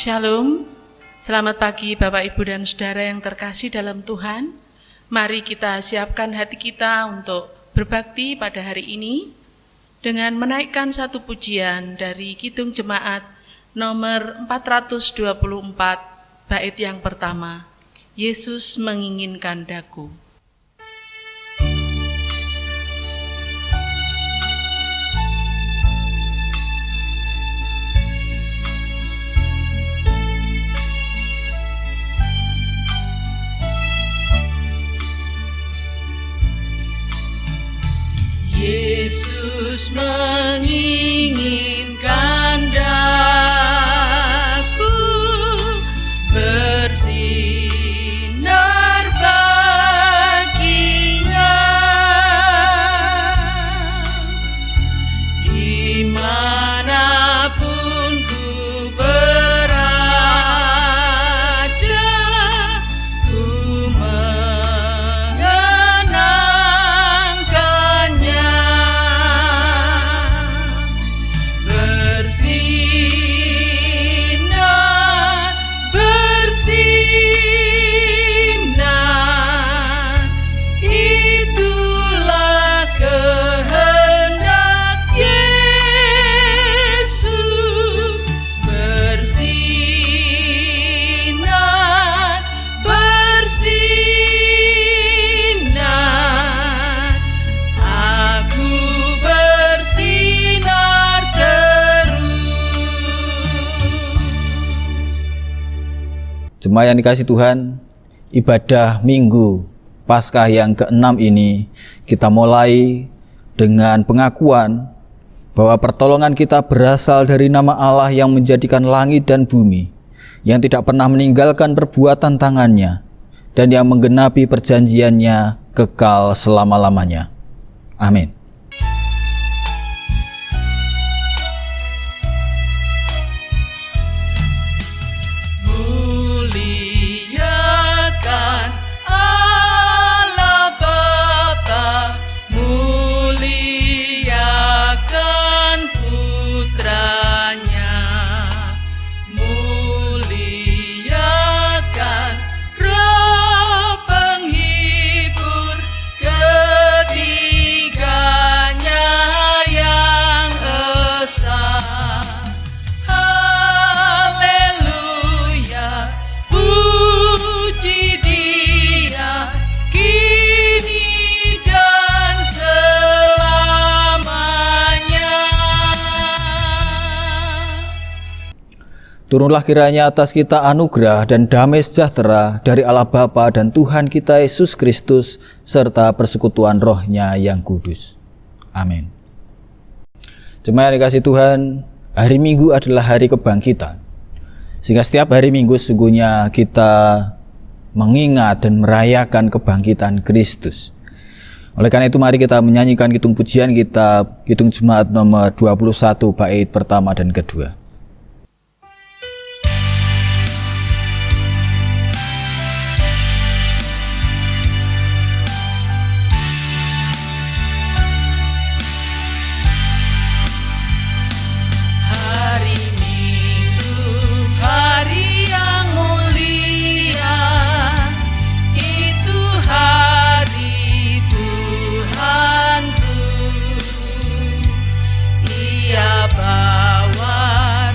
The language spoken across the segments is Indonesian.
Shalom, selamat pagi Bapak Ibu dan Saudara yang terkasih dalam Tuhan. Mari kita siapkan hati kita untuk berbakti pada hari ini dengan menaikkan satu pujian dari Kidung Jemaat nomor 424, bait yang pertama, Yesus menginginkan daku. Yesus menginginkan daku bersinar baginya, dimanapun ku berada, ku Jemaat yang dikasih Tuhan, ibadah Minggu Paskah yang ke-6 ini kita mulai dengan pengakuan bahwa pertolongan kita berasal dari nama Allah yang menjadikan langit dan bumi, yang tidak pernah meninggalkan perbuatan tangannya, dan yang menggenapi perjanjiannya kekal selama-lamanya. Amin. Turunlah kiranya atas kita anugerah dan damai sejahtera dari Allah Bapa dan Tuhan kita Yesus Kristus serta persekutuan Roh-Nya yang kudus. Amin. Jemaat yang dikasih Tuhan, hari Minggu adalah hari kebangkitan. Sehingga setiap hari Minggu sesungguhnya kita mengingat dan merayakan kebangkitan Kristus. Oleh karena itu mari kita menyanyikan kidung pujian kita, Kidung Jemaat nomor 21 bait pertama dan kedua. Bawa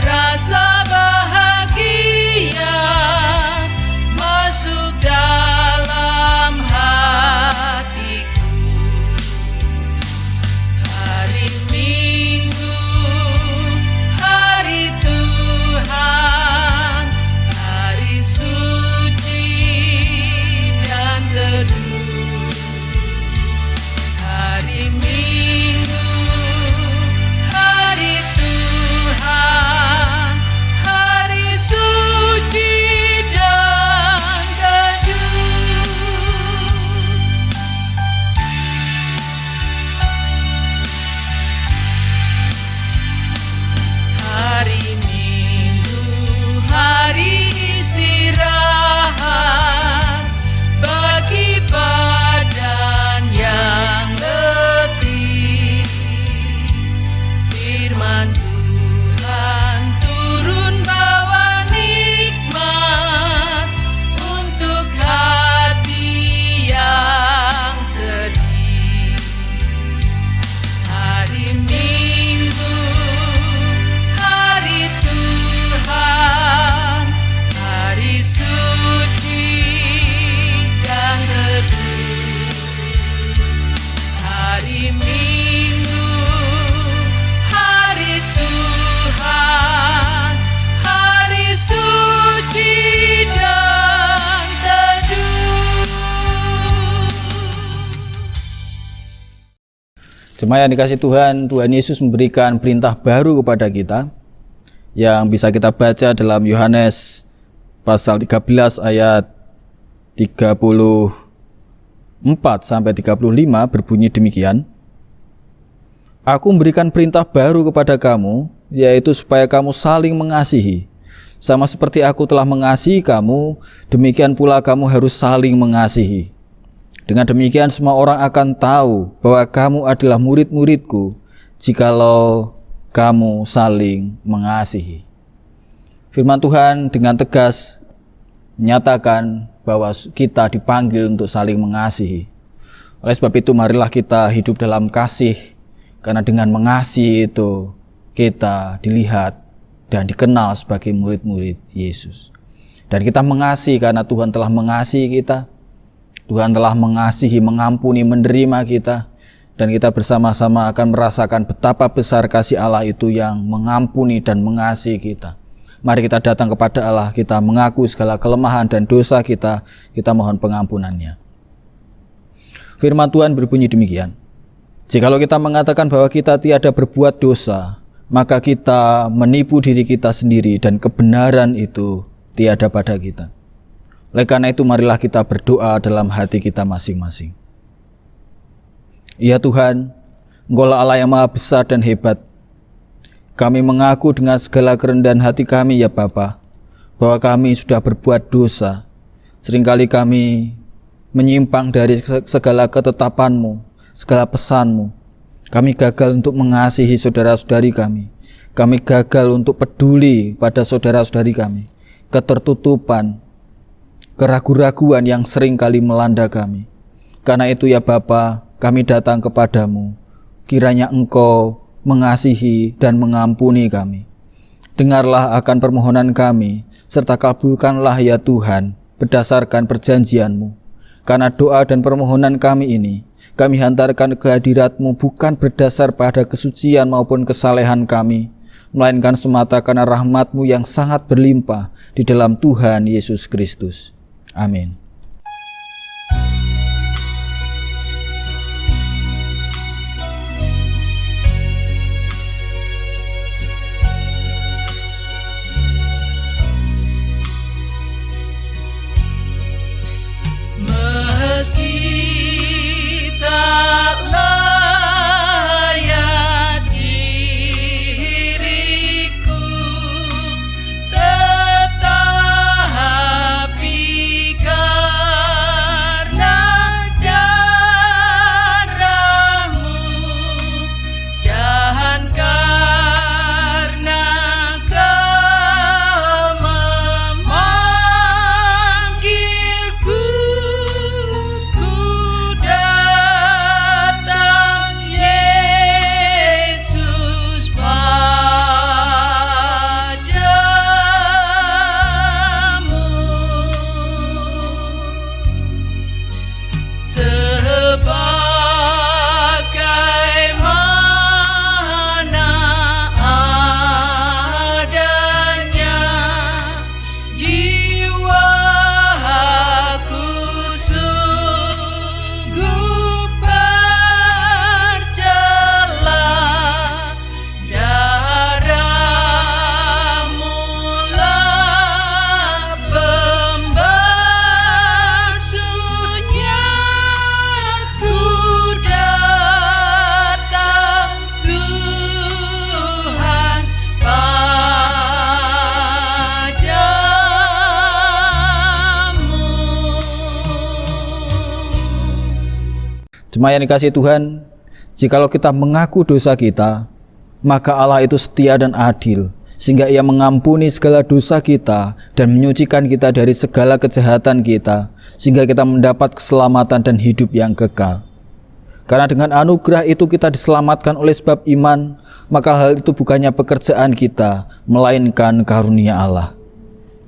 Jemaat yang dikasih Tuhan, Tuhan Yesus memberikan perintah baru kepada kita yang bisa kita baca dalam Yohanes pasal 13 ayat 34 sampai 35 berbunyi demikian. Aku memberikan perintah baru kepada kamu, yaitu supaya kamu saling mengasihi. Sama seperti aku telah mengasihi kamu, demikian pula kamu harus saling mengasihi. Dengan demikian semua orang akan tahu bahwa kamu adalah murid-muridku jikalau kamu saling mengasihi. Firman Tuhan dengan tegas menyatakan bahwa kita dipanggil untuk saling mengasihi. Oleh sebab itu marilah kita hidup dalam kasih, karena dengan mengasihi itu kita dilihat dan dikenal sebagai murid-murid Yesus. Dan kita mengasihi karena Tuhan telah mengasihi kita. Tuhan telah mengasihi, mengampuni, menerima kita, dan kita bersama-sama akan merasakan betapa besar kasih Allah itu yang mengampuni dan mengasihi kita. Mari kita datang kepada Allah, kita mengaku segala kelemahan dan dosa kita mohon pengampunannya. Firman Tuhan berbunyi demikian. Jikalau kita mengatakan bahwa kita tiada berbuat dosa, maka kita menipu diri kita sendiri dan kebenaran itu tiada pada kita. Oleh karena itu marilah kita berdoa dalam hati kita masing-masing. Ya Tuhan, Engkaulah Allah yang maha besar dan hebat. Kami mengaku dengan segala kerendahan hati kami ya Bapa, bahwa kami sudah berbuat dosa. Seringkali kami menyimpang dari segala ketetapan-Mu, segala pesan-Mu. Kami gagal untuk mengasihi saudara-saudari kami. Kami gagal untuk peduli pada saudara-saudari kami. Ketertutupan, keraguan-raguan yang sering kali melanda kami. Karena itu ya Bapa, kami datang kepadamu. Kiranya Engkau mengasihi dan mengampuni kami. Dengarlah akan permohonan kami, serta kabulkanlah ya Tuhan, berdasarkan perjanjian-Mu. Karena doa dan permohonan kami ini, kami hantarkan ke hadirat-Mu bukan berdasar pada kesucian maupun kesalehan kami, melainkan semata karena rahmat-Mu yang sangat berlimpah di dalam Tuhan Yesus Kristus. Amin. Meski tak layak diriku, tetapi karena darah-Mu dan karena Kau memanggilku, Jemaat yang dikasihi Tuhan, jikalau kita mengaku dosa kita, maka Allah itu setia dan adil, sehingga Ia mengampuni segala dosa kita dan menyucikan kita dari segala kejahatan kita, sehingga kita mendapat keselamatan dan hidup yang kekal. Karena dengan anugerah itu kita diselamatkan oleh sebab iman, maka hal itu bukannya pekerjaan kita, melainkan karunia Allah.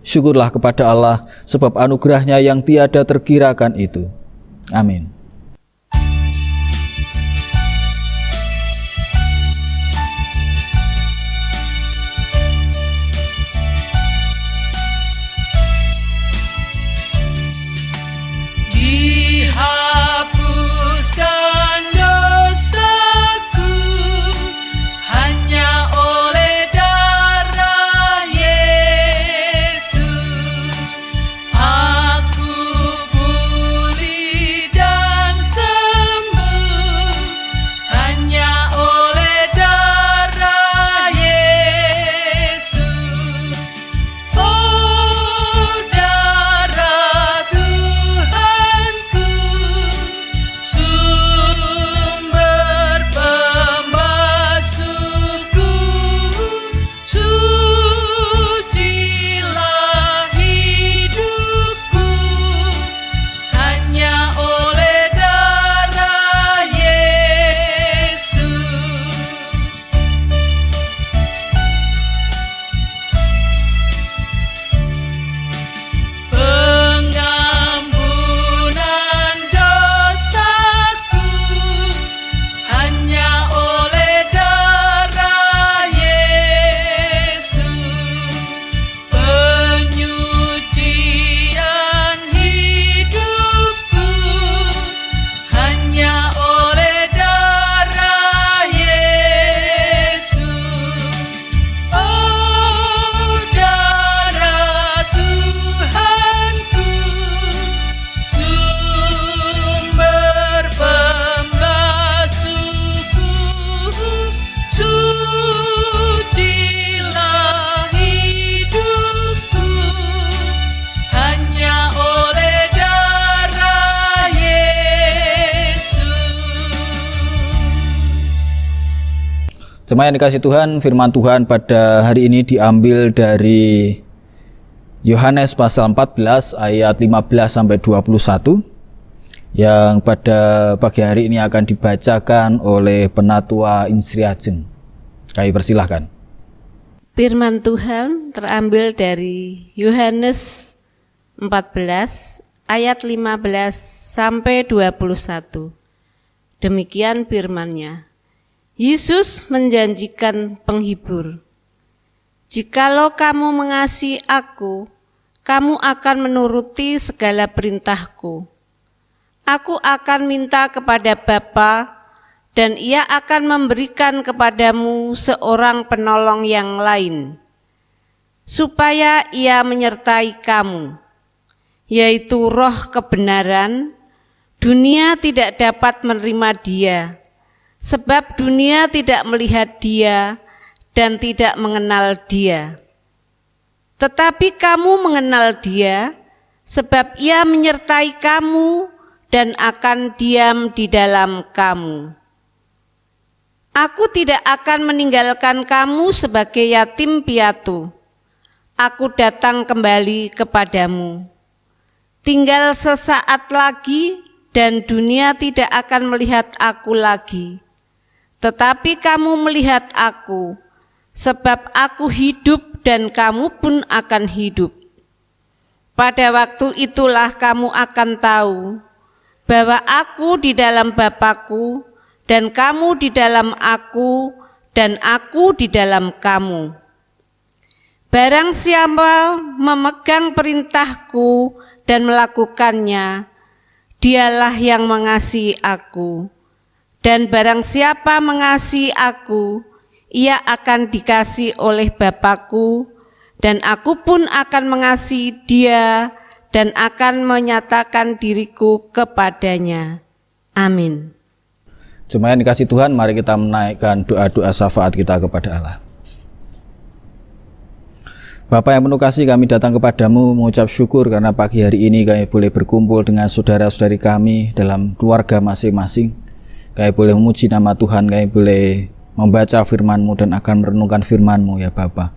Syukurlah kepada Allah sebab anugerahnya yang tiada terkirakan itu. Amin. Dihapuskan dosaku Jemaat yang dikasihi Tuhan, firman Tuhan pada hari ini diambil dari Yohanes pasal 14 ayat 15 sampai 21 yang pada pagi hari ini akan dibacakan oleh Penatua Insri Ajeng. Kami persilahkan. Firman Tuhan terambil dari Yohanes 14 ayat 15 sampai 21. Demikian firman-Nya. Yesus menjanjikan penghibur. Jikalau kamu mengasihi aku, kamu akan menuruti segala perintahku. Aku akan minta kepada Bapa, dan Ia akan memberikan kepadamu seorang penolong yang lain, supaya Ia menyertai kamu, yaitu Roh kebenaran. Dunia tidak dapat menerima Dia, sebab dunia tidak melihat Dia dan tidak mengenal Dia. Tetapi kamu mengenal Dia, sebab Ia menyertai kamu dan akan diam di dalam kamu. Aku tidak akan meninggalkan kamu sebagai yatim piatu. Aku datang kembali kepadamu. Tinggal sesaat lagi dan dunia tidak akan melihat aku lagi. Tetapi kamu melihat aku, sebab aku hidup dan kamu pun akan hidup. Pada waktu itulah kamu akan tahu bahwa aku di dalam Bapa-Ku dan kamu di dalam aku dan aku di dalam kamu. Barang siapa memegang perintahku dan melakukannya, Dialah yang mengasihi aku. Dan barang siapa mengasihi aku, ia akan dikasihi oleh Bapa-Ku, dan aku pun akan mengasihi dia dan akan menyatakan diriku kepadanya. Amin. Jemaat yang dikasihi Tuhan, mari kita menaikkan doa-doa syafaat kita kepada Allah. Bapa yang penuh kasih, kami datang kepadamu mengucap syukur karena pagi hari ini kami boleh berkumpul dengan saudara-saudari kami dalam keluarga masing-masing. Kami boleh memuji nama Tuhan, kami boleh membaca firman-Mu dan akan merenungkan firman-Mu ya Bapa.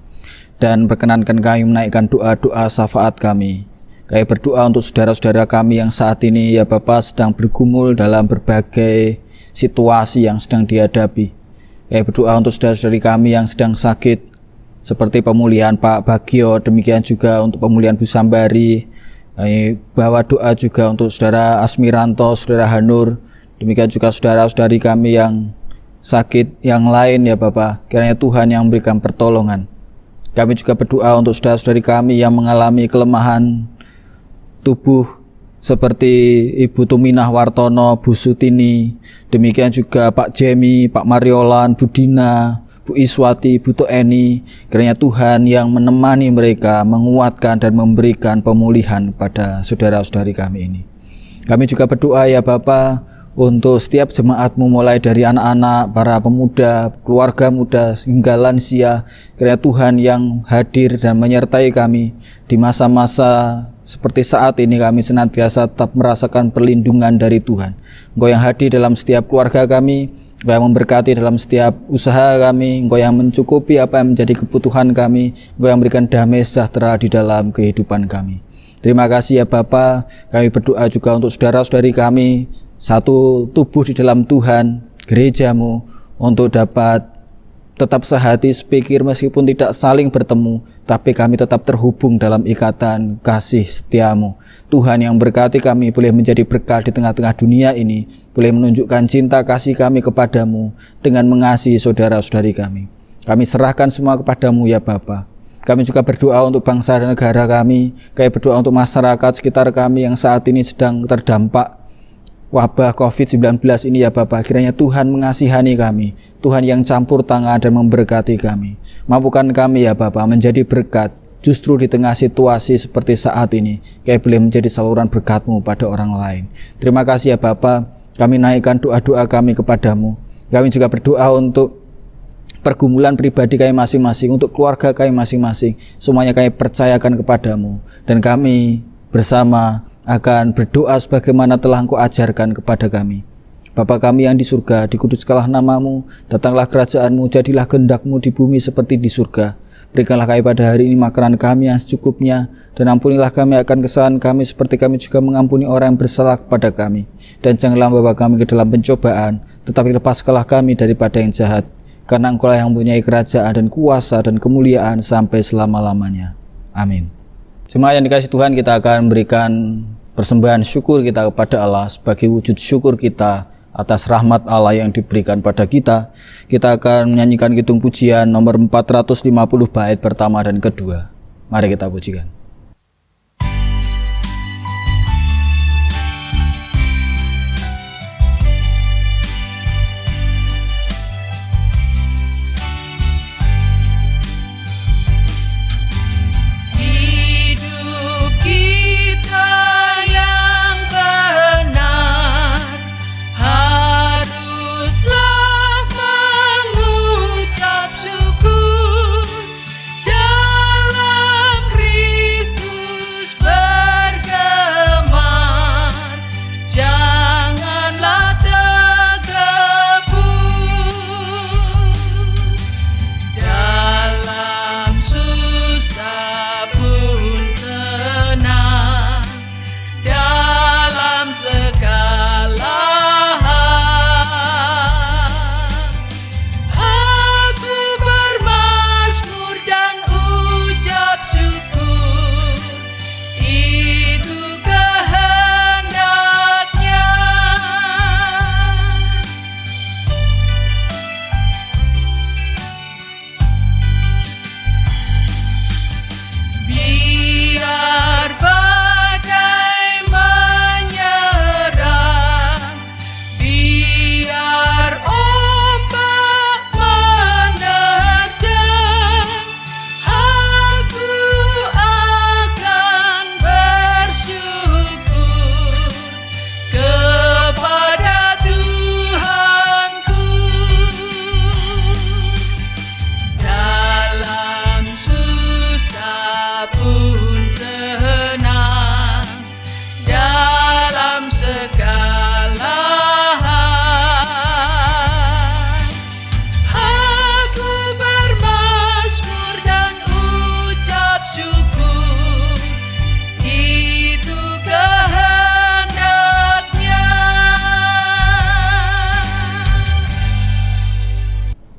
Dan perkenankan kami menaikkan doa-doa syafaat kami. Kami berdoa untuk saudara-saudara kami yang saat ini ya Bapa sedang bergumul dalam berbagai situasi yang sedang dihadapi. Kami berdoa untuk saudara-saudari kami yang sedang sakit, seperti pemulihan Pak Bagio, demikian juga untuk pemulihan Bu Sambari. Bawa doa juga untuk saudara Asmiranto, saudara Hanur, demikian juga saudara-saudari kami yang sakit yang lain ya Bapak. Kiranya Tuhan yang memberikan pertolongan. Kami juga berdoa untuk saudara-saudari kami yang mengalami kelemahan tubuh seperti Ibu Tuminah Wartono, Bu Sutini, demikian juga Pak Jemi, Pak Mariolan, Bu Dina, Bu Iswati, Bu Toeni. Kiranya Tuhan yang menemani mereka, menguatkan dan memberikan pemulihan pada saudara-saudari kami ini. Kami juga berdoa ya Bapa untuk setiap jemaat-Mu, mulai dari anak-anak, para pemuda, keluarga muda hingga lansia. Kiranya Tuhan yang hadir dan menyertai kami di masa-masa seperti saat ini. Kami senantiasa tetap merasakan perlindungan dari Tuhan. Engkau yang hadir dalam setiap keluarga kami, Engkau yang memberkati dalam setiap usaha kami, Engkau yang mencukupi apa yang menjadi kebutuhan kami, Engkau yang memberikan damai sejahtera di dalam kehidupan kami. Terima kasih ya Bapa. Kami berdoa juga untuk saudara-saudari kami, satu tubuh di dalam Tuhan, gereja-Mu, untuk dapat tetap sehati sepikir meskipun tidak saling bertemu, tapi kami tetap terhubung dalam ikatan kasih setia-Mu. Tuhan yang berkati kami boleh menjadi berkat di tengah-tengah dunia ini, boleh menunjukkan cinta kasih kami kepadamu dengan mengasihi saudara-saudari kami. Kami serahkan semua kepadamu ya Bapa. Kami juga berdoa untuk bangsa dan negara kami. Kami berdoa untuk masyarakat sekitar kami yang saat ini sedang terdampak wabah COVID-19 ini ya Bapa. Kiranya Tuhan mengasihani kami, Tuhan yang campur tangan dan memberkati kami. Mampukan kami ya Bapa menjadi berkat justru di tengah situasi seperti saat ini. Kami boleh menjadi saluran berkat-Mu pada orang lain. Terima kasih ya Bapa. Kami naikkan doa-doa kami kepadamu. Kami juga berdoa untuk pergumulan pribadi kami masing-masing, untuk keluarga kami masing-masing. Semuanya kami percayakan kepadamu, dan kami bersama akan berdoa sebagaimana telah Engkau ajarkan kepada kami. Bapa kami yang di surga, dikuduskanlah namamu, datanglah kerajaanmu, jadilah kehendak-mu di bumi seperti di surga. Berikanlah kami pada hari ini makanan kami yang secukupnya, dan ampunilah kami akan kesalahan kami seperti kami juga mengampuni orang yang bersalah kepada kami. Dan janganlah membawa kami ke dalam pencobaan, tetapi lepaskanlah kami daripada yang jahat. Karena Engkau lah yang mempunyai kerajaan dan kuasa dan kemuliaan sampai selama-lamanya. Amin. Jemaat yang dikasihi Tuhan, kita akan memberikan persembahan syukur kita kepada Allah sebagai wujud syukur kita atas rahmat Allah yang diberikan pada kita. Kita akan menyanyikan kidung pujian nomor 450 bait pertama dan kedua. Mari kita pujikan.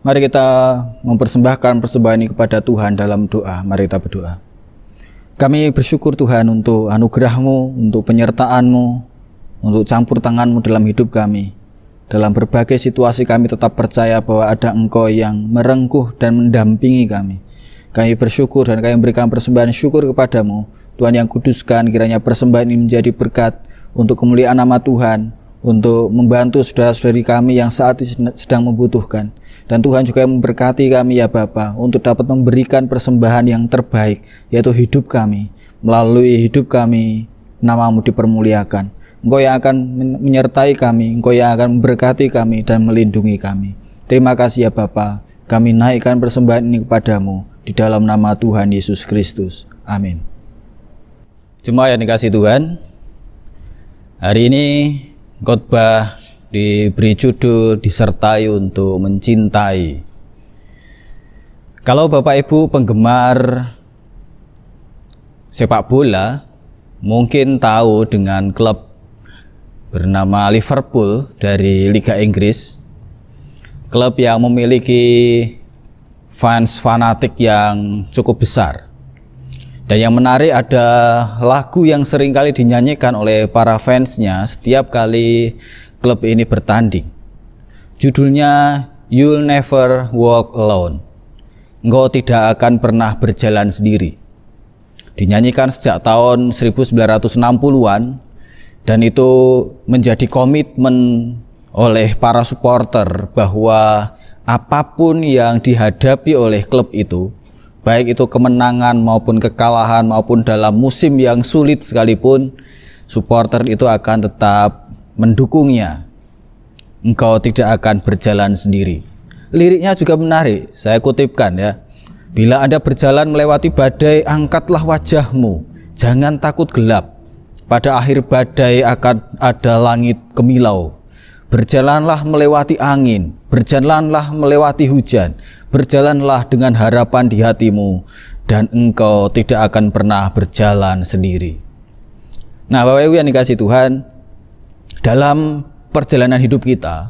Mari kita mempersembahkan persembahan ini kepada Tuhan dalam doa. Mari kita berdoa. Kami bersyukur Tuhan untuk anugerah-Mu, untuk penyertaan-Mu, untuk campur tangan-Mu dalam hidup kami. Dalam berbagai situasi kami tetap percaya bahwa ada Engkau yang merengkuh dan mendampingi kami. Kami bersyukur dan kami memberikan persembahan syukur kepada-Mu. Tuhan yang kuduskan, kiranya persembahan ini menjadi berkat untuk kemuliaan nama Tuhan, untuk membantu saudara-saudari kami yang saat ini sedang membutuhkan. Dan Tuhan juga memberkati kami ya Bapa untuk dapat memberikan persembahan yang terbaik, yaitu hidup kami. Melalui hidup kami, nama-Mu dipermuliakan. Engkau yang akan menyertai kami, Engkau yang akan memberkati kami dan melindungi kami. Terima kasih ya Bapa, kami naikkan persembahan ini kepada-Mu di dalam nama Tuhan Yesus Kristus. Amin. Jemaat yang dikasihi Tuhan, hari ini khotbah diberi judul disertai untuk mencintai. Kalau Bapak Ibu penggemar sepak bola mungkin tahu dengan klub bernama Liverpool dari Liga Inggris, klub yang memiliki fans fanatik yang cukup besar. Dan yang menarik ada lagu yang seringkali dinyanyikan oleh para fansnya setiap kali klub ini bertanding. Judulnya You'll Never Walk Alone. Engkau tidak akan pernah berjalan sendiri. Dinyanyikan sejak tahun 1960-an dan itu menjadi komitmen oleh para supporter bahwa apapun yang dihadapi oleh klub itu, baik itu kemenangan maupun kekalahan maupun dalam musim yang sulit sekalipun, supporter itu akan tetap mendukungnya. Engkau tidak akan berjalan sendiri. Liriknya juga menarik, saya kutipkan ya. Bila Anda berjalan melewati badai, angkatlah wajahmu, jangan takut gelap. Pada akhir badai akan ada langit kemilau. Berjalanlah melewati angin, berjalanlah melewati hujan, berjalanlah dengan harapan di hatimu, dan engkau tidak akan pernah berjalan sendiri. Nah, Bapak Ibu yang dikasihi Tuhan, dalam perjalanan hidup kita,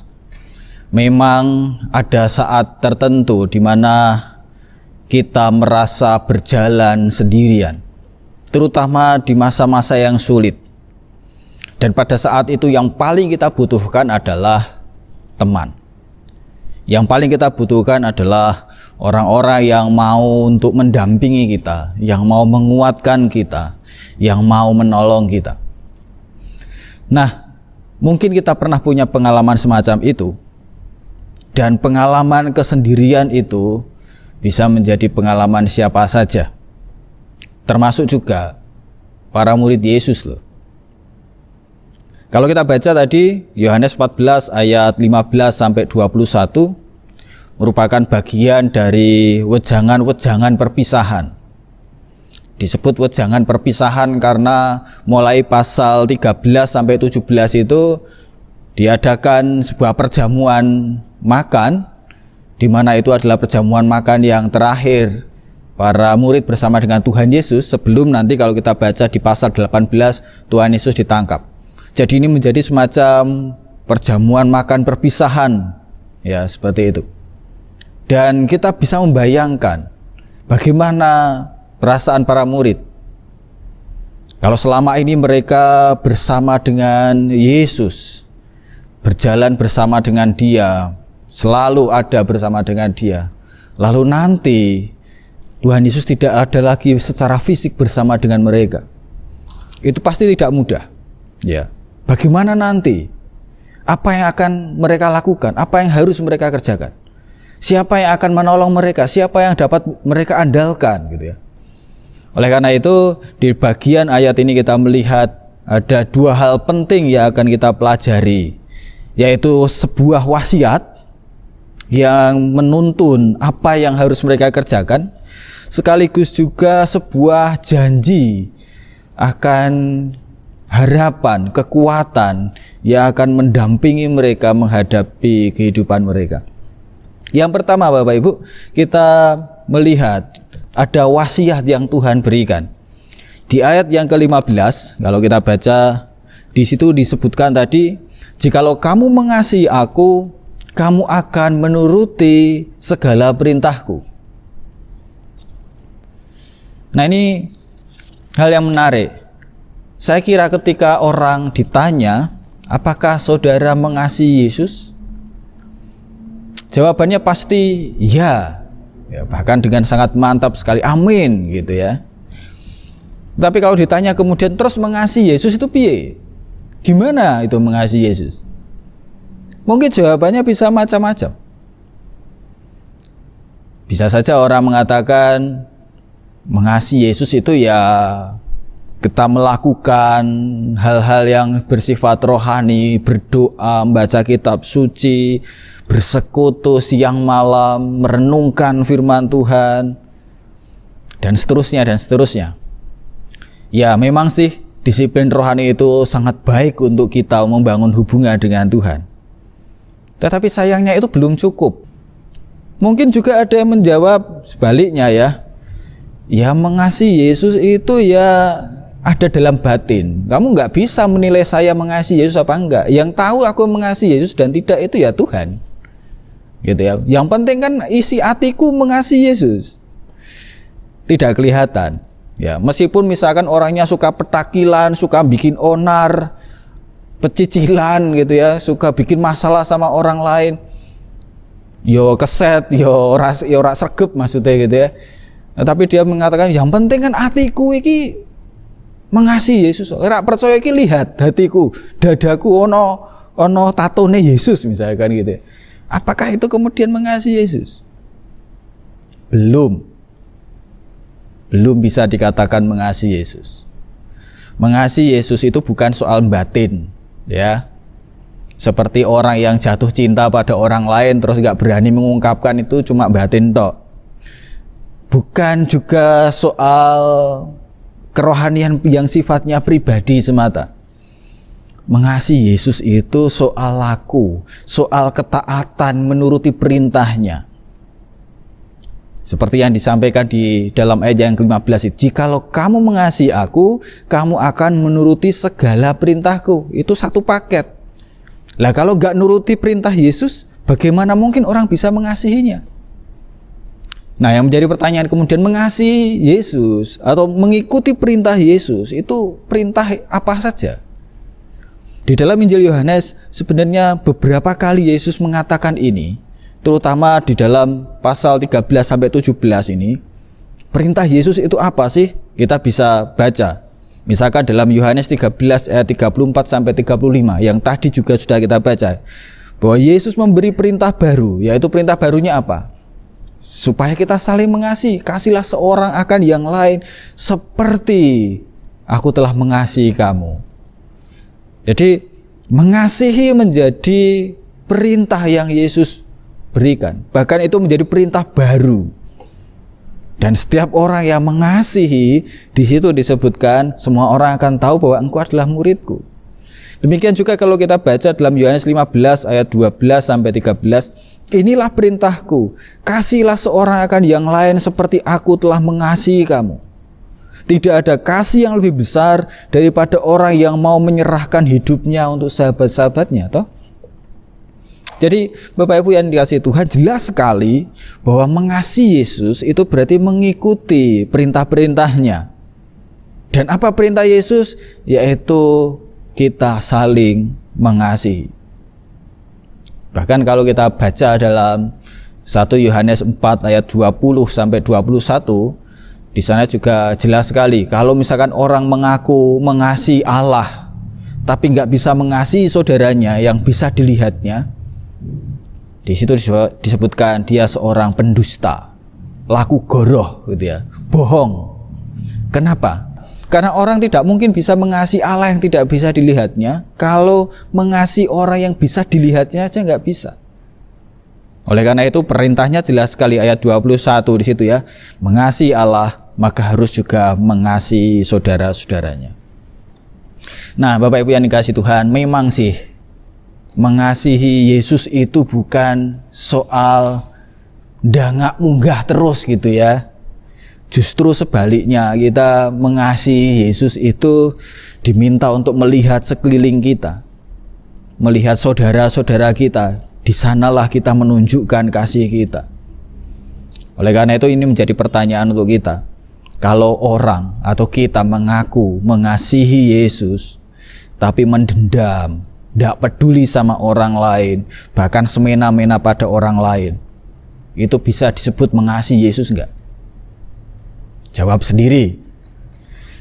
memang ada saat tertentu di mana kita merasa berjalan sendirian, terutama di masa-masa yang sulit. Dan pada saat itu yang paling kita butuhkan adalah teman. Yang paling kita butuhkan adalah orang-orang yang mau untuk mendampingi kita, yang mau menguatkan kita, yang mau menolong kita. Nah, mungkin kita pernah punya pengalaman semacam itu. Dan pengalaman kesendirian itu bisa menjadi pengalaman siapa saja. Termasuk juga para murid Yesus loh. Kalau kita baca tadi Yohanes 14 ayat 15 sampai 21 merupakan bagian dari wejangan-wejangan perpisahan. Disebut wejangan perpisahan karena mulai pasal 13 sampai 17 itu diadakan sebuah perjamuan makan, di mana itu adalah perjamuan makan yang terakhir para murid bersama dengan Tuhan Yesus sebelum nanti kalau kita baca di pasal 18 Tuhan Yesus ditangkap. Jadi ini menjadi semacam perjamuan makan perpisahan, ya seperti itu. Dan kita bisa membayangkan bagaimana perasaan para murid kalau selama ini mereka bersama dengan Yesus, berjalan bersama dengan Dia, selalu ada bersama dengan Dia. Lalu nanti Tuhan Yesus tidak ada lagi secara fisik bersama dengan mereka. Itu pasti tidak mudah, ya. Bagaimana nanti? Apa yang akan mereka lakukan? Apa yang harus mereka kerjakan? Siapa yang akan menolong mereka? Siapa yang dapat mereka andalkan, gitu ya. Oleh karena itu, di bagian ayat ini kita melihat ada dua hal penting yang akan kita pelajari, yaitu sebuah wasiat yang menuntun apa yang harus mereka kerjakan, sekaligus juga sebuah janji akan harapan, kekuatan yang akan mendampingi mereka menghadapi kehidupan mereka. Yang pertama Bapak Ibu, kita melihat ada wasiat yang Tuhan berikan. Di ayat yang ke-15, kalau kita baca, di situ disebutkan tadi, jikalau kamu mengasihi aku, kamu akan menuruti segala perintahku. Nah, ini hal yang menarik. Saya kira ketika orang ditanya, apakah saudara mengasihi Yesus? Jawabannya pasti ya, bahkan dengan sangat mantap sekali, amin gitu ya. Tapi kalau ditanya kemudian terus mengasihi Yesus itu piye? Gimana itu mengasihi Yesus? Mungkin jawabannya bisa macam-macam. Bisa saja orang mengatakan mengasihi Yesus itu ya kita melakukan hal-hal yang bersifat rohani, berdoa, membaca kitab suci, bersekutu siang malam, merenungkan firman Tuhan, dan seterusnya dan seterusnya. Ya memang sih disiplin rohani itu sangat baik untuk kita membangun hubungan dengan Tuhan. Tetapi sayangnya itu belum cukup. Mungkin juga ada yang menjawab sebaliknya ya. Ya mengasihi Yesus itu ya ada dalam batin. Kamu nggak bisa menilai saya mengasihi Yesus apa enggak. Yang tahu aku mengasihi Yesus dan tidak itu ya Tuhan. Gitu ya. Yang penting kan isi hatiku mengasihi Yesus. Tidak kelihatan. Ya, meskipun misalkan orangnya suka petakilan, suka bikin onar, pecicilan gitu ya, suka bikin masalah sama orang lain. Yo keset, yo ora sregep maksudnya gitu ya. Nah, tapi dia mengatakan yang penting kan hatiku iki mengasihi Yesus. Ora percaya iki lihat hatiku, dadaku ono tatone Yesus misalkan gitu. Apakah itu kemudian mengasihi Yesus? Belum bisa dikatakan mengasihi Yesus. Mengasihi Yesus itu bukan soal batin, ya. Seperti orang yang jatuh cinta pada orang lain terus gak berani mengungkapkan, itu cuma batin tok. Bukan juga soal kerohanian yang sifatnya pribadi semata. Mengasihi Yesus itu soal laku, soal ketaatan menuruti perintahnya. Seperti yang disampaikan di dalam ayat yang ke-15 itu, jikalau kamu mengasihi aku, kamu akan menuruti segala perintahku. Itu satu paket. Lah kalau gak nuruti perintah Yesus, bagaimana mungkin orang bisa mengasihinya? Nah, yang menjadi pertanyaan kemudian, mengasihi Yesus atau mengikuti perintah Yesus itu perintah apa saja? Di dalam Injil Yohanes sebenarnya beberapa kali Yesus mengatakan ini, terutama di dalam pasal 13 sampai 17 ini. Perintah Yesus itu apa sih? Kita bisa baca. Misalkan dalam Yohanes 13 ayat 34 sampai 35 yang tadi juga sudah kita baca, bahwa Yesus memberi perintah baru, yaitu perintah barunya apa? Supaya kita saling mengasihi. Kasihlah seorang akan yang lain seperti aku telah mengasihi kamu. Jadi mengasihi menjadi perintah yang Yesus berikan. Bahkan itu menjadi perintah baru. Dan setiap orang yang mengasihi, di situ disebutkan semua orang akan tahu bahwa engkau adalah muridku. Demikian juga kalau kita baca dalam Yohanes 15 ayat 12 sampai 13, inilah perintahku, kasihlah seorang akan yang lain seperti aku telah mengasihi kamu. Tidak ada kasih yang lebih besar daripada orang yang mau menyerahkan hidupnya untuk sahabat-sahabatnya, toh? Jadi Bapak Ibu yang dikasihi Tuhan, jelas sekali bahwa mengasihi Yesus itu berarti mengikuti perintah-perintahnya. Dan apa perintah Yesus? Yaitu kita saling mengasihi. Bahkan kalau kita baca dalam 1 Yohanes 4 ayat 20 sampai 21, di sana juga jelas sekali, kalau misalkan orang mengaku mengasihi Allah, tapi nggak bisa mengasihi saudaranya yang bisa dilihatnya, di situ disebutkan dia seorang pendusta, laku goroh, gitu ya, bohong. Kenapa? Karena orang tidak mungkin bisa mengasihi Allah yang tidak bisa dilihatnya, kalau mengasihi orang yang bisa dilihatnya aja nggak bisa. Oleh karena itu perintahnya jelas sekali ayat 21 di situ ya, mengasihi Allah maka harus juga mengasihi saudara-saudaranya. Nah, Bapak Ibu yang dikasihi Tuhan, memang sih mengasihi Yesus itu bukan soal dangak munggah terus gitu ya. Justru sebaliknya, kita mengasihi Yesus itu diminta untuk melihat sekeliling kita, melihat saudara-saudara kita. Di sanalah kita menunjukkan kasih kita. Oleh karena itu ini menjadi pertanyaan untuk kita. Kalau orang atau kita mengaku mengasihi Yesus, tapi mendendam, tidak peduli sama orang lain, bahkan semena-mena pada orang lain, itu bisa disebut mengasihi Yesus enggak? Jawab sendiri.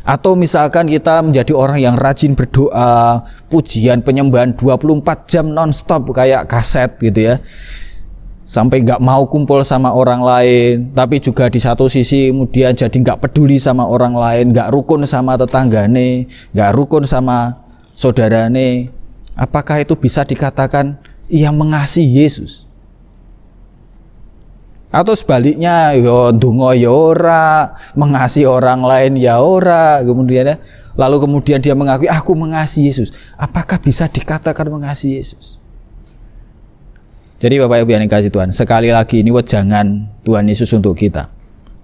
Atau misalkan kita menjadi orang yang rajin berdoa, pujian, penyembahan 24 jam non-stop kayak kaset gitu ya, sampai nggak mau kumpul sama orang lain, tapi juga di satu sisi kemudian jadi nggak peduli sama orang lain, nggak rukun sama tetanggane, nggak rukun sama saudarane. Apakah itu bisa dikatakan ia mengasihi Yesus? Atau sebaliknya, yo ndonga ya ora, mengasihi orang lain ya ora, kemudian lalu kemudian dia mengakui aku mengasihi Yesus. Apakah bisa dikatakan mengasihi Yesus? Jadi Bapak Ibu yang dikasihi Tuhan, sekali lagi ini wejangan Tuhan Yesus untuk kita.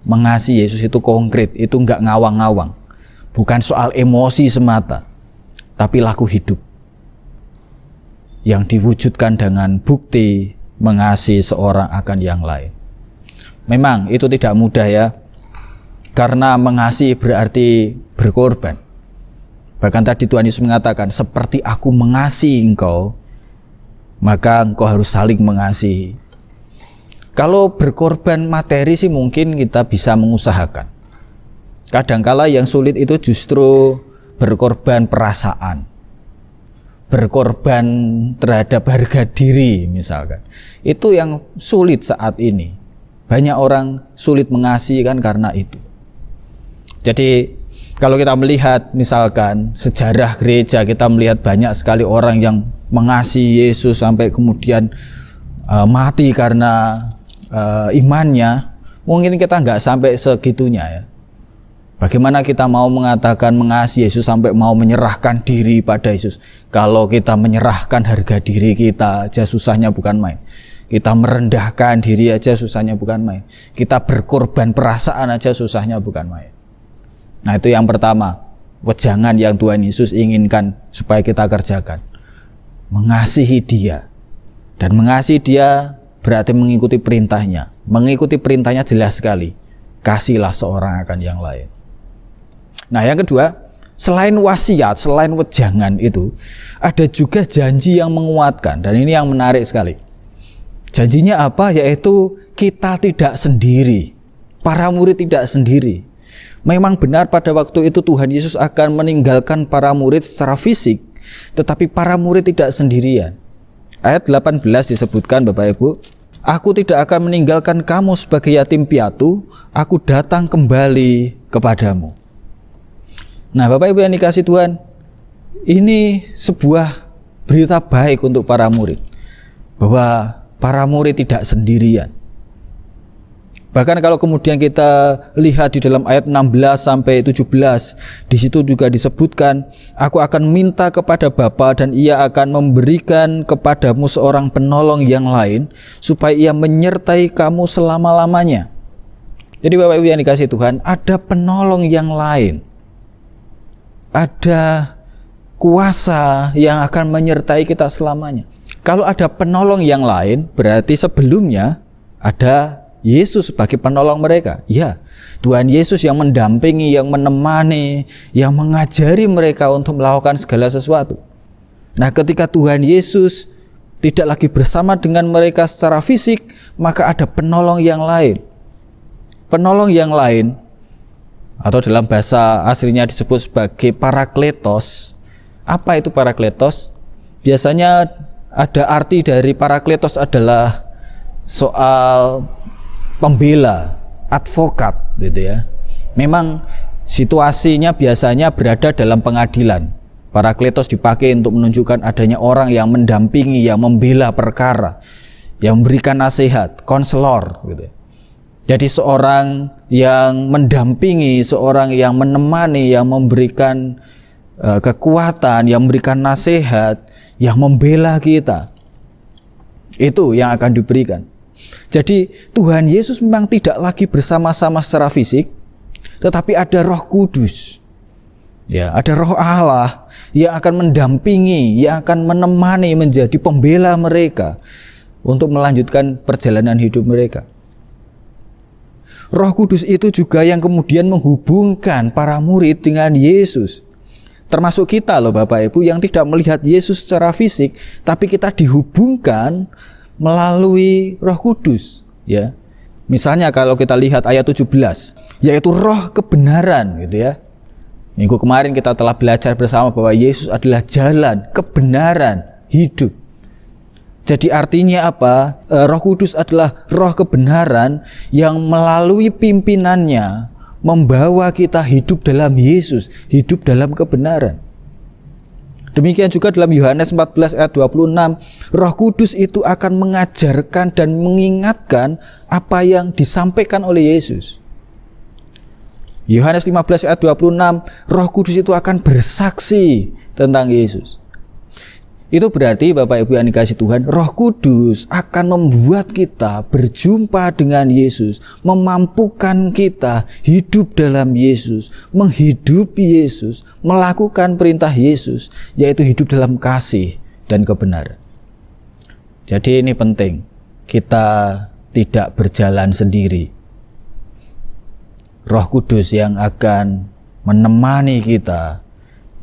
Mengasihi Yesus itu konkret, itu enggak ngawang-ngawang. Bukan soal emosi semata, tapi laku hidup yang diwujudkan dengan bukti mengasihi seorang akan yang lain. Memang itu tidak mudah ya, karena mengasihi berarti berkorban. Bahkan tadi Tuhan Yesus mengatakan, seperti aku mengasihi engkau, maka engkau harus saling mengasihi. Kalau berkorban materi sih mungkin kita bisa mengusahakan. Kadangkala yang sulit itu justru berkorban perasaan, berkorban terhadap harga diri misalkan. Itu yang sulit saat ini. Banyak orang sulit mengasihi kan karena itu. Jadi kalau kita melihat misalkan sejarah gereja, kita melihat banyak sekali orang yang mengasihi Yesus sampai kemudian mati karena imannya. Mungkin kita nggak sampai segitunya ya. Bagaimana kita mau mengatakan mengasihi Yesus sampai mau menyerahkan diri pada Yesus? Kalau kita menyerahkan harga diri kita aja susahnya bukan main. Kita merendahkan diri aja susahnya bukan main. Kita berkorban perasaan aja susahnya bukan main. Nah, itu yang pertama, wejangan yang Tuhan Yesus inginkan supaya kita kerjakan. Mengasihi Dia. Dan mengasihi Dia berarti mengikuti perintahnya. Mengikuti perintahnya jelas sekali. Kasihlah seorang akan yang lain. Nah, yang kedua, selain wasiat, selain wejangan itu, ada juga janji yang menguatkan. Dan ini yang menarik sekali. Janjinya apa? Yaitu kita tidak sendiri. Para murid tidak sendiri. Memang benar pada waktu itu Tuhan Yesus akan meninggalkan para murid secara fisik, tetapi para murid tidak sendirian. Ayat 18 disebutkan, Bapak Ibu, aku tidak akan meninggalkan kamu sebagai yatim piatu, aku datang kembali kepadamu. Nah, Bapak Ibu yang dikasihi Tuhan, ini sebuah berita baik untuk para murid, bahwa para murid tidak sendirian. Bahkan kalau kemudian kita lihat di dalam ayat 16 sampai 17, di situ juga disebutkan, aku akan minta kepada Bapa dan Ia akan memberikan kepadamu seorang penolong yang lain, supaya Ia menyertai kamu selama-lamanya. Jadi Bapak Ibu yang dikasihi Tuhan, ada penolong yang lain. Ada kuasa yang akan menyertai kita selamanya. Kalau ada penolong yang lain, berarti sebelumnya ada Yesus sebagai penolong mereka. Ya, Tuhan Yesus yang mendampingi, yang menemani, yang mengajari mereka untuk melakukan segala sesuatu. Nah, ketika Tuhan Yesus tidak lagi bersama dengan mereka secara fisik, maka ada penolong yang lain. Penolong yang lain, atau dalam bahasa aslinya disebut sebagai parakletos. Apa itu parakletos? Biasanya ada arti dari parakletos adalah soal pembela, advokat gitu ya. Memang situasinya biasanya berada dalam pengadilan. Parakletos dipakai untuk menunjukkan adanya orang yang mendampingi, yang membela perkara, yang memberikan nasihat, konselor gitu. Jadi seorang yang mendampingi, seorang yang menemani, yang memberikan kekuatan, yang memberikan nasihat, yang membela kita. Itu yang akan diberikan. Jadi Tuhan Yesus memang tidak lagi bersama-sama secara fisik, tetapi ada Roh Kudus. Ya, ada Roh Allah yang akan mendampingi, yang akan menemani, menjadi pembela mereka untuk melanjutkan perjalanan hidup mereka. Roh Kudus itu juga yang kemudian menghubungkan para murid dengan Yesus. Termasuk kita loh Bapak Ibu yang tidak melihat Yesus secara fisik, tapi kita dihubungkan melalui Roh Kudus, ya. Misalnya kalau kita lihat ayat 17, yaitu roh kebenaran gitu ya. Minggu kemarin kita telah belajar bersama bahwa Yesus adalah jalan, kebenaran, hidup. Jadi artinya apa? Roh Kudus adalah roh kebenaran yang melalui pimpinannya membawa kita hidup dalam Yesus, hidup dalam kebenaran. Demikian juga dalam Yohanes 14 ayat 26, Roh Kudus itu akan mengajarkan dan mengingatkan apa yang disampaikan oleh Yesus. Yohanes 15 ayat 26, Roh Kudus itu akan bersaksi tentang Yesus. Itu berarti Bapak Ibu yang dikasihi Tuhan, Roh Kudus akan membuat kita berjumpa dengan Yesus, memampukan kita hidup dalam Yesus, menghidupi Yesus, melakukan perintah Yesus, yaitu hidup dalam kasih dan kebenaran. Jadi ini penting, kita tidak berjalan sendiri. Roh Kudus yang akan menemani kita,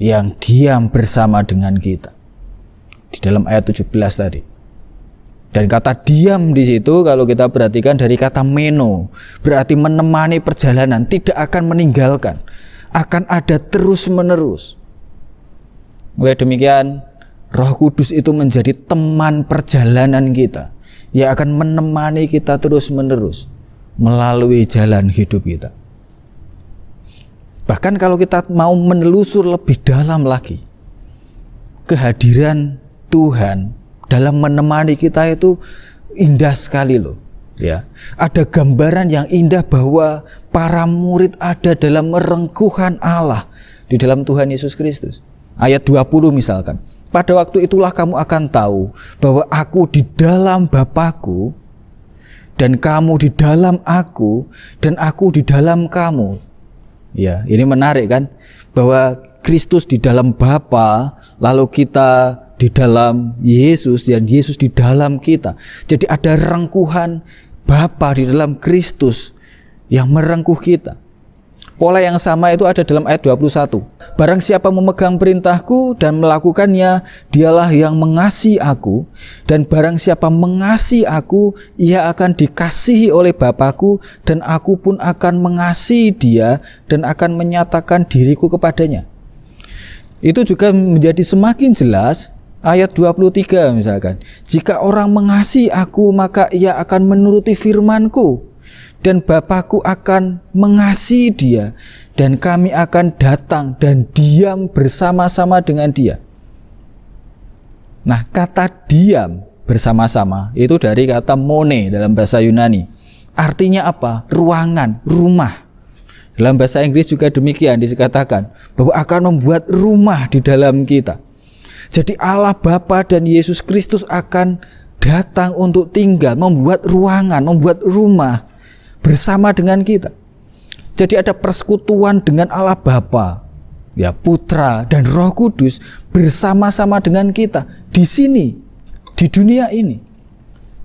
yang diam bersama dengan kita. Di dalam ayat 17 tadi. Dan kata diam di situ kalau kita perhatikan dari kata meno, berarti menemani perjalanan, tidak akan meninggalkan, akan ada terus-menerus. Oleh demikian, Roh Kudus itu menjadi teman perjalanan kita, yang akan menemani kita terus-menerus melalui jalan hidup kita. Bahkan kalau kita mau menelusur lebih dalam lagi, kehadiran Tuhan dalam menemani kita itu indah sekali loh. Ya, ada gambaran yang indah bahwa para murid ada dalam merengkuhan Allah di dalam Tuhan Yesus Kristus. Ayat 20 misalkan, pada waktu itulah kamu akan tahu bahwa aku di dalam Bapa-Ku dan kamu di dalam aku dan aku di dalam kamu. Ya, ini menarik kan, bahwa Kristus di dalam Bapa, lalu kita di dalam Yesus dan Yesus di dalam kita. Jadi ada rengkuhan Bapa di dalam Kristus yang merengkuh kita. Pola yang sama itu ada dalam ayat 21. Barang siapa memegang perintahku dan melakukannya, dialah yang mengasihi aku. Dan barang siapa mengasihi aku, ia akan dikasihi oleh Bapa-Ku, dan aku pun akan mengasihi dia dan akan menyatakan diriku kepadanya. Itu juga menjadi semakin jelas. Ayat 23 misalkan, jika orang mengasihi aku, maka ia akan menuruti firman-Ku, dan Bapa-Ku akan mengasihi dia, dan kami akan datang dan diam bersama-sama dengan dia. Nah, kata diam bersama-sama itu dari kata mone dalam bahasa Yunani. Artinya apa? Ruangan, rumah. Dalam bahasa Inggris juga demikian dikatakan, bahwa akan membuat rumah di dalam kita. Jadi Allah Bapa dan Yesus Kristus akan datang untuk tinggal, membuat ruangan, membuat rumah bersama dengan kita. Jadi ada persekutuan dengan Allah Bapa, ya, Putra dan Roh Kudus bersama-sama dengan kita di sini, di dunia ini.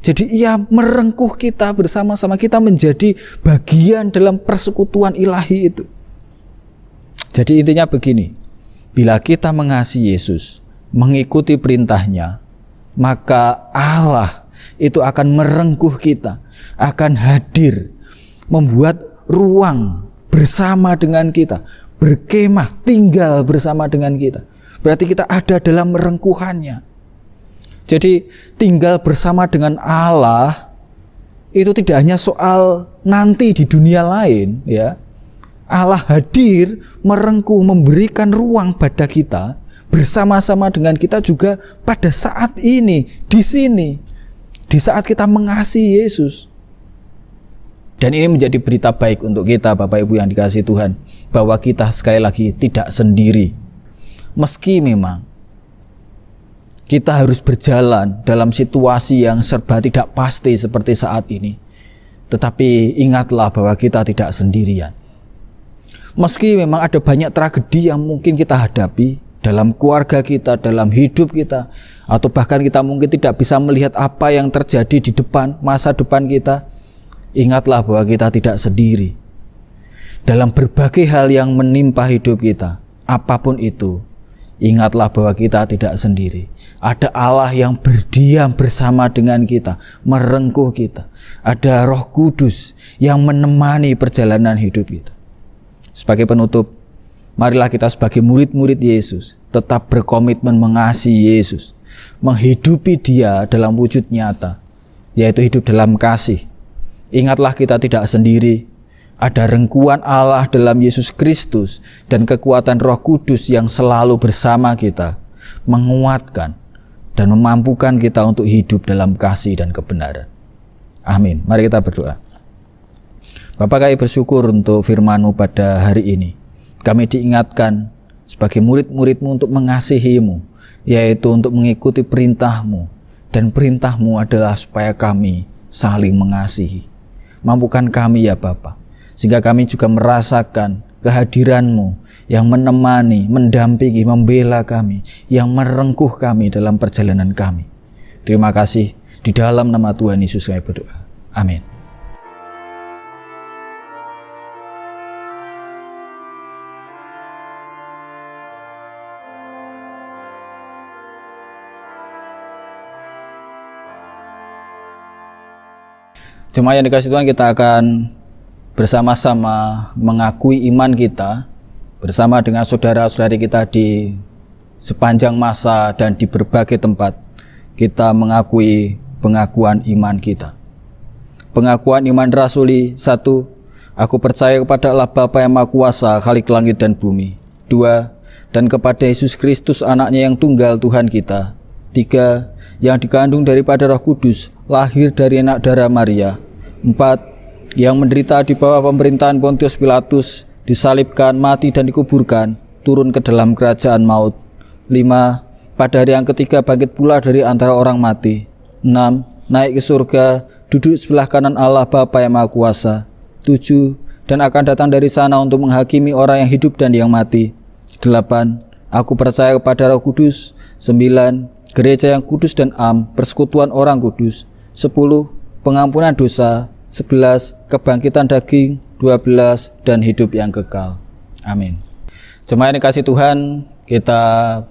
Jadi ia merengkuh kita bersama-sama, kita menjadi bagian dalam persekutuan ilahi itu. Jadi intinya begini, bila kita mengasihi Yesus, mengikuti perintahnya, maka Allah itu akan merengkuh kita, akan hadir, membuat ruang bersama dengan kita, berkemah, tinggal bersama dengan kita. Berarti kita ada dalam merengkuhannya. Jadi tinggal bersama dengan Allah itu tidak hanya soal nanti di dunia lain, ya. Allah hadir, merengkuh, memberikan ruang pada kita, bersama-sama dengan kita juga pada saat ini, di sini, di saat kita mengasihi Yesus. Dan ini menjadi berita baik untuk kita, Bapak Ibu yang dikasihi Tuhan, bahwa kita sekali lagi tidak sendiri. Meski memang kita harus berjalan dalam situasi yang serba tidak pasti seperti saat ini, tetapi ingatlah bahwa kita tidak sendirian. Meski memang ada banyak tragedi yang mungkin kita hadapi dalam keluarga kita, dalam hidup kita, atau bahkan kita mungkin tidak bisa melihat apa yang terjadi di depan, masa depan kita, ingatlah bahwa kita tidak sendiri. Dalam berbagai hal yang menimpa hidup kita, apapun itu, ingatlah bahwa kita tidak sendiri. Ada Allah yang berdiam bersama dengan kita, merengkuh kita. Ada Roh Kudus yang menemani perjalanan hidup kita. Sebagai penutup, marilah kita sebagai murid-murid Yesus tetap berkomitmen mengasihi Yesus, menghidupi Dia dalam wujud nyata, yaitu hidup dalam kasih. Ingatlah kita tidak sendiri, ada rengkuhan Allah dalam Yesus Kristus dan kekuatan Roh Kudus yang selalu bersama kita, menguatkan dan memampukan kita untuk hidup dalam kasih dan kebenaran. Amin. Mari kita berdoa. Bapa, kami bersyukur untuk firman-Mu pada hari ini. Kami diingatkan sebagai murid-murid-Mu untuk mengasihi-Mu, yaitu untuk mengikuti perintah-Mu. Dan perintah-Mu adalah supaya kami saling mengasihi. Mampukan kami ya Bapa, sehingga kami juga merasakan kehadiran-Mu yang menemani, mendampingi, membela kami, yang merengkuh kami dalam perjalanan kami. Terima kasih, di dalam nama Tuhan Yesus kami berdoa. Amin. Jemaat yang dikasihi Tuhan, kita akan bersama-sama mengakui iman kita bersama dengan saudara-saudari kita di sepanjang masa dan di berbagai tempat. Kita mengakui pengakuan iman kita. Pengakuan iman rasuli. 1. Aku percaya kepada Allah Bapa yang Maha Kuasa, Khalik langit dan bumi. 2. Dan kepada Yesus Kristus, anaknya yang tunggal, Tuhan kita. 3. Yang dikandung daripada Roh Kudus, lahir dari anak darah Maria, 4. Yang menderita di bawah pemerintahan Pontius Pilatus, disalibkan, mati dan dikuburkan, turun ke dalam kerajaan maut. 5. Pada hari yang ketiga bangkit pula dari antara orang mati. 6. Naik ke surga, duduk sebelah kanan Allah Bapa yang Maha Kuasa. 7. Dan akan datang dari sana untuk menghakimi orang yang hidup dan yang mati. 8. Aku percaya kepada Roh Kudus. 9. Gereja yang kudus dan am, persekutuan orang kudus. 10. Pengampunan dosa. 11. Kebangkitan daging. 12. Dan hidup yang kekal. Amin. Jemaat yang dikasihi Tuhan, kita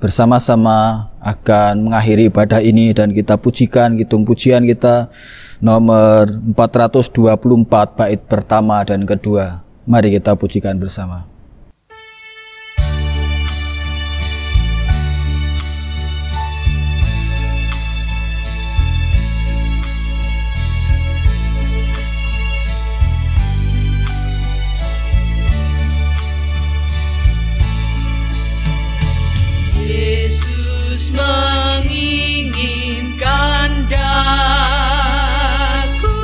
bersama-sama akan mengakhiri ibadah ini dan kita pujikan hitung pujian kita nomor 424 bait pertama dan kedua. Mari kita pujikan bersama. Menginginkan daku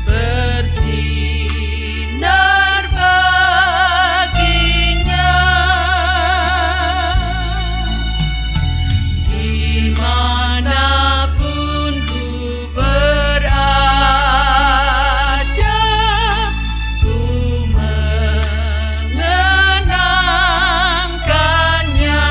bersinar baginya, dimanapun ku berada, ku mengenangkannya.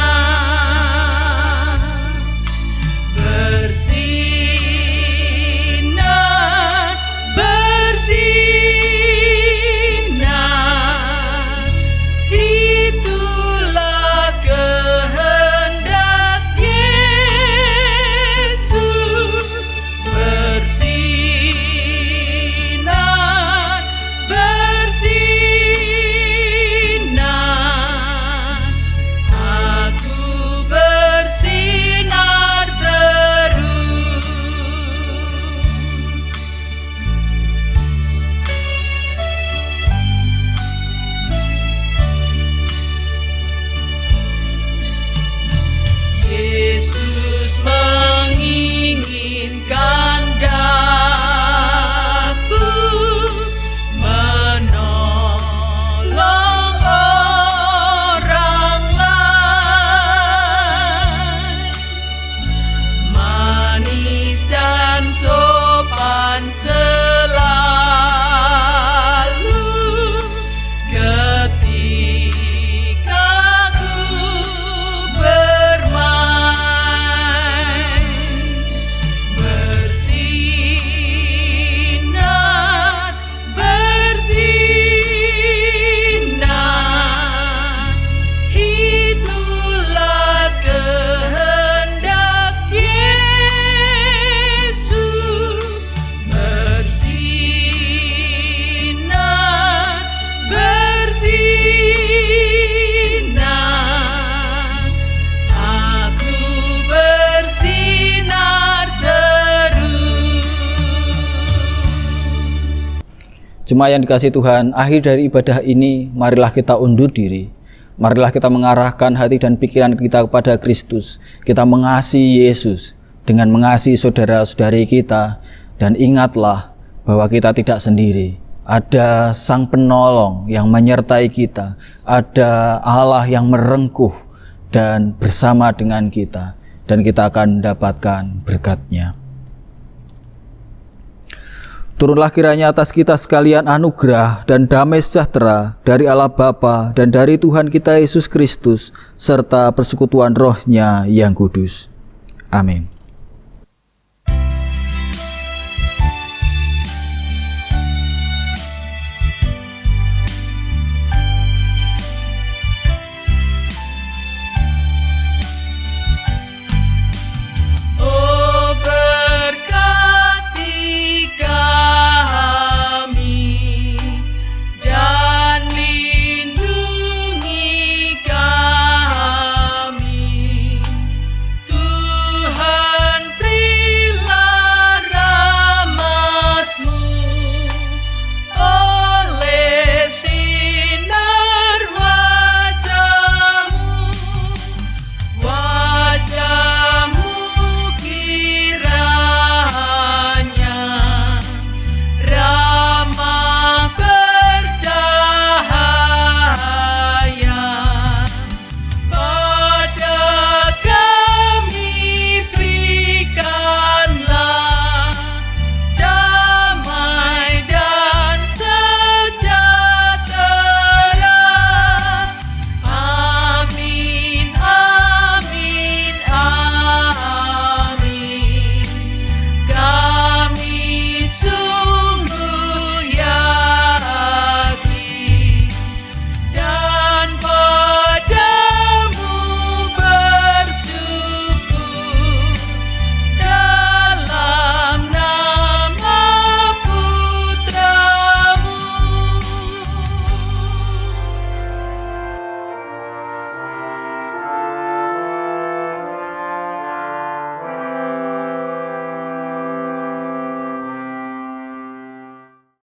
Menginginkan daku menolong orang lain, manis dan sopan selalu ketika ku bermain. Jemaat yang dikasihi Tuhan, akhir dari ibadah ini, marilah kita undur diri. Marilah kita mengarahkan hati dan pikiran kita kepada Kristus. Kita mengasihi Yesus dengan mengasihi saudara-saudari kita. Dan ingatlah bahwa kita tidak sendiri. Ada Sang Penolong yang menyertai kita. Ada Allah yang merengkuh dan bersama dengan kita. Dan kita akan mendapatkan berkat-Nya. Turunlah kiranya atas kita sekalian anugerah dan damai sejahtera dari Allah Bapa dan dari Tuhan kita Yesus Kristus serta persekutuan Roh-Nya yang kudus. Amin.